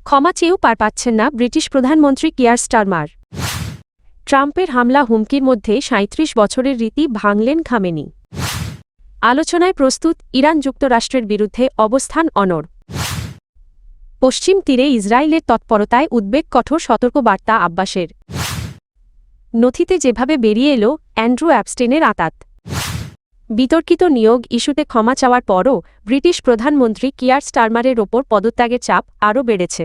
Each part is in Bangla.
ক্ষমা চেয়েও পার পাচ্ছেন না ব্রিটিশ প্রধানমন্ত্রী কিয়ার স্টারমার। ট্রাম্পের হামলা হুমকির মধ্যে ৩৭ বছরের রীতি ভাঙলেন খামেনি। আলোচনায় প্রস্তুত ইরান যুক্তরাষ্ট্রের বিরুদ্ধে অবস্থান অনড়। পশ্চিম তীরে ইসরায়েলের তৎপরতায় উদ্বেগ, কঠোর সতর্কবার্তা আব্বাসের। নথিতে যেভাবে বেরিয়ে এলো অ্যান্ড্রু অ্যাপস্টেনের আঁতাত। বিতর্কিত নিয়োগ ইস্যুতে ক্ষমা চাওয়ার পরও ব্রিটিশ প্রধানমন্ত্রী কিয়ার স্টারমারের ওপর পদত্যাগের চাপ আরও বেড়েছে।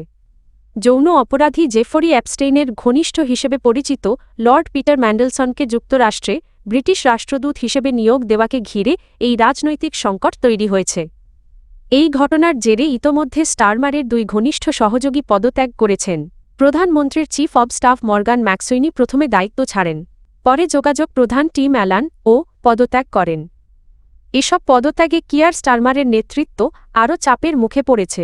যৌন অপরাধী জেফরি অ্যাপস্টেইনের ঘনিষ্ঠ হিসেবে পরিচিত লর্ড পিটার ম্যান্ডেলসনকে যুক্তরাষ্ট্রে ব্রিটিশ রাষ্ট্রদূত হিসেবে নিয়োগ দেওয়াকে ঘিরে এই রাজনৈতিক সংকট তৈরি হয়েছে। এই ঘটনার জেরে ইতোমধ্যে স্টারমারের দুই ঘনিষ্ঠ সহযোগী পদত্যাগ করেছেন। প্রধানমন্ত্রীর চিফ অব স্টাফ মর্গান ম্যাকসুইনি প্রথমে দায়িত্ব ছাড়েন, পরে যোগাযোগ প্রধান টিম অ্যালান ও পদত্যাগ করেন। এসব পদত্যাগে কিয়ার স্টারমারের নেতৃত্ব আরও চাপের মুখে পড়েছে।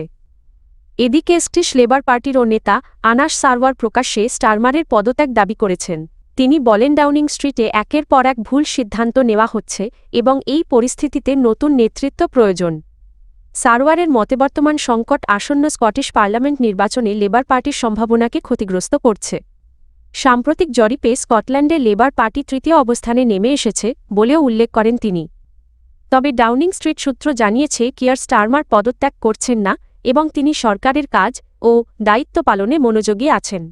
এদিকে স্কটিশ লেবার পার্টির নেতা আনাস সারওয়ার প্রকাশ্যে স্টারমারের পদত্যাগ দাবি করেছেন। তিনি বলেন, ডাউনিং স্ট্রিটে একের পর এক ভুল সিদ্ধান্ত নেওয়া হচ্ছে এবং এই পরিস্থিতিতে নতুন নেতৃত্ব প্রয়োজন। সারওয়ারের মতে বর্তমান সংকট আসন্ন স্কটিশ পার্লামেন্ট নির্বাচনে লেবার পার্টির সম্ভাবনাকে ক্ষতিগ্রস্ত করছে। সাম্প্রতিক জরিপে স্কটল্যান্ডে লেবার পার্টি তৃতীয় অবস্থানে নেমে এসেছে বলেও উল্লেখ করেন তিনি। তবে ডাউনিং স্ট্রিট সূত্র জানিয়েছে কিয়ার স্টারমার পদত্যাগ করছেন না এবং তিনি সরকারের কাজ ও দায়িত্ব পালনে মনোযোগী আছেন।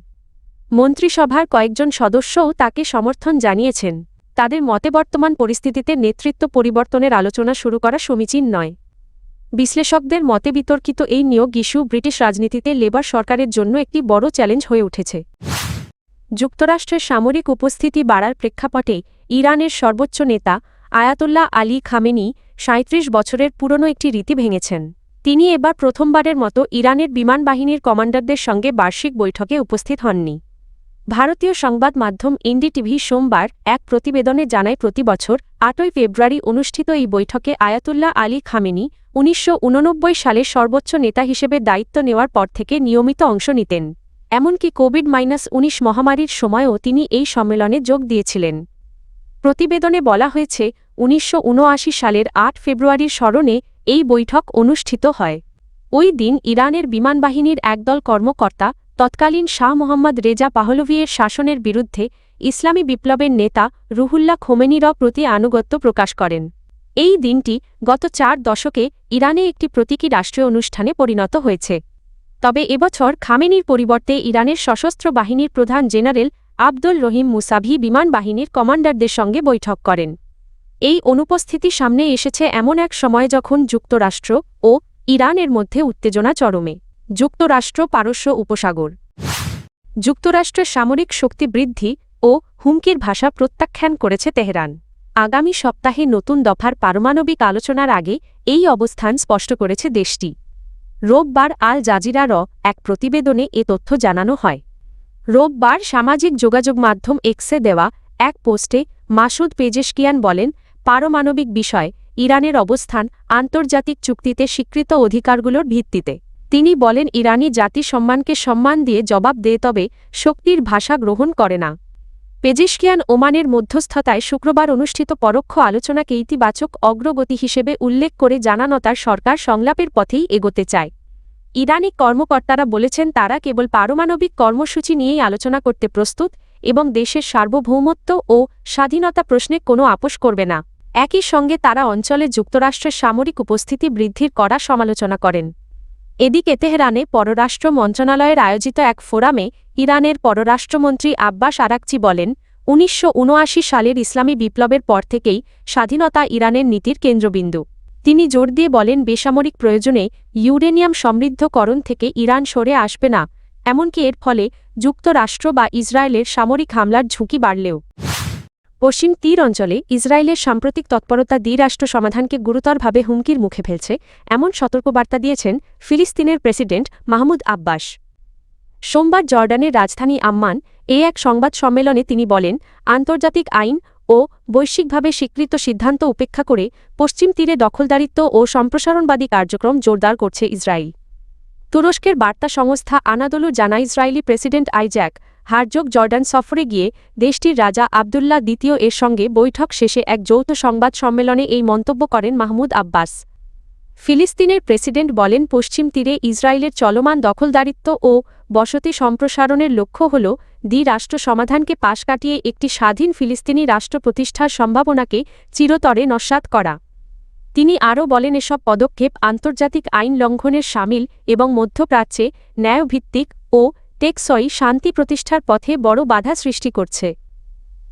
মন্ত্রিসভার কয়েকজন সদস্যও তাকে সমর্থন জানিয়েছেন। তাদের মতে বর্তমান পরিস্থিতিতে নেতৃত্ব পরিবর্তনের আলোচনা শুরু করা সমীচীন নয়। বিশ্লেষকদের মতে বিতর্কিত এই নিয়োগ ইস্যু ব্রিটিশ রাজনীতিতে লেবার সরকারের জন্য একটি বড় চ্যালেঞ্জ হয়ে উঠেছে। যুক্তরাষ্ট্রের সামরিক উপস্থিতি বাড়ার প্রেক্ষাপটে ইরানের সর্বোচ্চ নেতা আয়াতুল্লাহ আলী খামেনি ৩৭ বছরের পুরনো একটি রীতি ভেঙেছেন। তিনি এবার প্রথমবারের মতো ইরানের বিমান বাহিনীর কমান্ডারদের সঙ্গে বার্ষিক বৈঠকে উপস্থিত হননি। ভারতীয় সংবাদ মাধ্যম এনডিটিভি সোমবার এক প্রতিবেদনে জানায়, প্রতি বছর ৮ই ফেব্রুয়ারি অনুষ্ঠিত এই বৈঠকে আয়াতুল্লাহ আলী খামেনি ১৯৮৯ সালে সর্বোচ্চ নেতা হিসেবে দায়িত্ব নেওয়ার পর থেকে নিয়মিত অংশ নিতেন। এমনকি কোভিড-১৯ মহামারীর সময়ও তিনি এই সম্মেলনে যোগ দিয়েছিলেন। প্রতিবেদনে বলা হয়েছে, ১৯৭৯ সালের ৮ ফেব্রুয়ারির স্মরণে এই বৈঠক অনুষ্ঠিত হয়। ওই দিন ইরানের বিমানবাহিনীর একদল কর্মকর্তা তৎকালীন শাহ মোহাম্মদ রেজা পাহলভিয়ের শাসনের বিরুদ্ধে ইসলামী বিপ্লবের নেতা রুহুল্লাহ খোমেনির প্রতি আনুগত্য প্রকাশ করেন। এই দিনটি গত ৪ দশকে ইরানে একটি প্রতীকী রাষ্ট্রীয় অনুষ্ঠানে পরিণত হয়েছে। তবে এবছর খামেনির পরিবর্তে ইরানের সশস্ত্র বাহিনীর প্রধান জেনারেল আবদুল রহিম মুসাভি বিমান বাহিনীর কমান্ডারদের সঙ্গে বৈঠক করেন। এই অনুপস্থিতি সামনে এসেছে এমন এক সময় যখন যুক্তরাষ্ট্র ও ইরানের মধ্যে উত্তেজনা চরমে। যুক্তরাষ্ট্র পারস্য উপসাগর। যুক্তরাষ্ট্রের সামরিক শক্তি বৃদ্ধি ও হুমকির ভাষা প্রত্যাখ্যান করেছে তেহরান। আগামী সপ্তাহে নতুন দফার পারমাণবিক আলোচনার আগে এই অবস্থান স্পষ্ট করেছে দেশটি। রোববার আল জাজিরার এক প্রতিবেদনে এ তথ্য জানানো হয়। রোববার সামাজিক যোগাযোগ মাধ্যম এক্সে দেওয়া এক পোস্টে মাসুদ পেজেশকিয়ান বলেন, পারমাণবিক বিষয় ইরানের অবস্থান আন্তর্জাতিক চুক্তিতে স্বীকৃত অধিকারগুলোর ভিত্তিতে। তিনি বলেন, ইরানি জাতি সম্মানকে সম্মান দিয়ে জবাব দেয়, তবে শক্তির ভাষা গ্রহণ করে না। পেজেশকিয়ান ওমানের মধ্যস্থতায় শুক্রবার অনুষ্ঠিত পরোক্ষ আলোচনাকে ইতিবাচক অগ্রগতি হিসেবে উল্লেখ করে জানান, তার সরকার সংলাপের পথেই এগোতে চায়। ইরানি কর্মকর্তারা বলেছেন, তারা কেবল পারমাণবিক কর্মসূচি নিয়েই আলোচনা করতে প্রস্তুত এবং দেশের সার্বভৌমত্ব ও স্বাধীনতা প্রশ্নে কোনো আপোষ করবে না। একই সঙ্গে তারা অঞ্চলে যুক্তরাষ্ট্রের সামরিক উপস্থিতি বৃদ্ধির কড়া সমালোচনা করেন। এদিকে তেহরানে পররাষ্ট্র মন্ত্রণালয়ের আয়োজিত এক ফোরামে ইরানের পররাষ্ট্রমন্ত্রী আব্বাস আরাকচি বলেন, ১৯৭৯ সালের ইসলামী বিপ্লবের পর থেকেই স্বাধীনতা ইরানের নীতির কেন্দ্রবিন্দু। তিনি জোর দিয়ে বলেন, বেসামরিক প্রয়োজনে ইউরেনিয়াম সমৃদ্ধকরণ থেকে ইরান সরে আসবে না, এমনকি এর ফলে যুক্তরাষ্ট্র বা ইসরায়েলের সামরিক হামলার ঝুঁকি বাড়লেও। পশ্চিম তীর অঞ্চলে ইসরায়েলের সাম্প্রতিক তৎপরতা দ্বিরাষ্ট্র সমাধানকে গুরুতরভাবে হুমকির মুখে ফেলছে, এমন সতর্কবার্তা দিয়েছেন ফিলিস্তিনের প্রেসিডেন্ট মাহমুদ আব্বাস। সোমবার জর্ডানের রাজধানী আম্মান এক সংবাদ সম্মেলনে তিনি বলেন, আন্তর্জাতিক আইন ও বৈশ্বিকভাবে স্বীকৃত সিদ্ধান্ত উপেক্ষা করে পশ্চিম তীরে দখলদারিত্ব ও সম্প্রসারণবাদী কার্যক্রম জোরদার করছে ইসরায়েল। তুরস্কের বার্তা সংস্থা আনাদোলু জানায়, ইসরায়েলি প্রেসিডেন্ট আইজ্যাক হারজোগ জর্ডান সফরে গিয়ে দেশটির রাজা আবদুল্লাহ দ্বিতীয় এর সঙ্গে বৈঠক শেষে এক যৌথ সংবাদ সম্মেলনে এই মন্তব্য করেন মাহমুদ আব্বাস। ফিলিস্তিনের প্রেসিডেন্ট বলেন, পশ্চিম তীরে ইসরায়েলের চলমান দখলদারিত্ব ও বসতি সম্প্রসারণের লক্ষ্য হল দ্বি-রাষ্ট্র সমাধানকে পাশ কাটিয়ে একটি স্বাধীন ফিলিস্তিনি রাষ্ট্র প্রতিষ্ঠার সম্ভাবনাকে চিরতরে নস্যাৎ করা। তিনি আরও বলেন, এসব পদক্ষেপ আন্তর্জাতিক আইন লঙ্ঘনের শামিল এবং মধ্যপ্রাচ্যে ন্যায়ভিত্তিক ও টেকসই শান্তি প্রতিষ্ঠার পথে বড় বাধা সৃষ্টি করছে।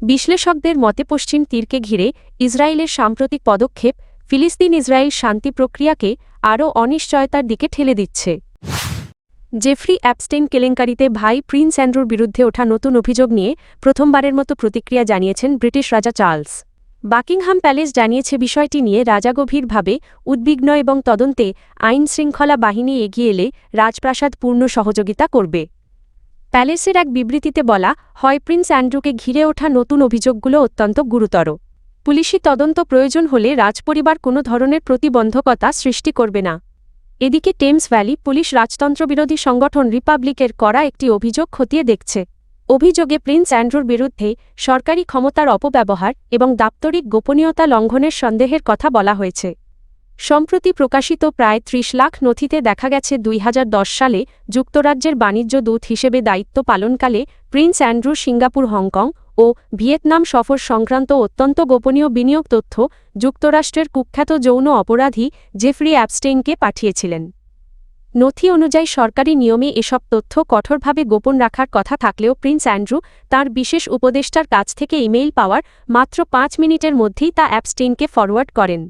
বিশ্লেষকদের মতে পশ্চিম তীরকে ঘিরে ইসরায়েলের সাম্প্রতিক পদক্ষেপ ফিলিস্তিন-ইসরায়েল শান্তি প্রক্রিয়াকে আরও অনিশ্চয়তার দিকে ঠেলে দিচ্ছে। জেফ্রি অ্যাপস্টেইন কেলেঙ্কারিতে ভাই প্রিন্স অ্যান্ড্রুর বিরুদ্ধে ওঠা নতুন অভিযোগ নিয়ে প্রথমবারের মতো প্রতিক্রিয়া জানিয়েছেন ব্রিটিশ রাজা চার্লস। বাকিংহাম প্যালেস জানিয়েছে, বিষয়টি নিয়ে রাজা গভীরভাবে উদ্বিগ্ন এবং তদন্তে আইনশৃঙ্খলা বাহিনী এগিয়ে এলে রাজপ্রাসাদ পূর্ণ সহযোগিতা করবে। প্যালেসের এক বিবৃতিতে বলা হয়, প্রিন্স অ্যান্ড্রুকে ঘিরে ওঠা নতুন অভিযোগগুলো অত্যন্ত গুরুতর। পুলিশি তদন্ত প্রয়োজন হলে রাজপরিবার কোনো ধরনের প্রতিবন্ধকতা সৃষ্টি করবে না। এদিকে টেমস ভ্যালি পুলিশ রাজতন্ত্রবিরোধী সংগঠন রিপাবলিকের করা একটি অভিযোগ খতিয়ে দেখছে। অভিযোগে প্রিন্স অ্যান্ড্রুর বিরুদ্ধে সরকারি ক্ষমতার অপব্যবহার এবং দাপ্তরিক গোপনীয়তা লঙ্ঘনের সন্দেহের কথা বলা হয়েছে। সম্প্রতি প্রকাশিত প্রায় ৩০ লাখ নথিতে দেখা গেছে ২০১০ সালে যুক্তরাজ্যের বাণিজ্য দূত হিসেবে দায়িত্ব পালনকালে প্রিন্স অ্যান্ড্রু সিঙ্গাপুর, হংকং ও ভিয়েতনাম সফর সংক্রান্ত অত্যন্ত গোপনীয় বিনিয়োগ তথ্য যুক্তরাষ্ট্রের কুখ্যাত যৌন অপরাধী জেফ্রি অ্যাপস্টেইনকে পাঠিয়েছিলেন। নথি অনুযায়ী সরকারি নিয়মে এসব তথ্য কঠোরভাবে গোপন রাখার কথা থাকলেও প্রিন্স অ্যান্ড্রু তাঁর বিশেষ উপদেষ্টার কাছ থেকে ইমেইল পাওয়ার মাত্র ৫ মিনিটের মধ্যেই তা অ্যাপস্টেইনকে ফরওয়ার্ড করেন।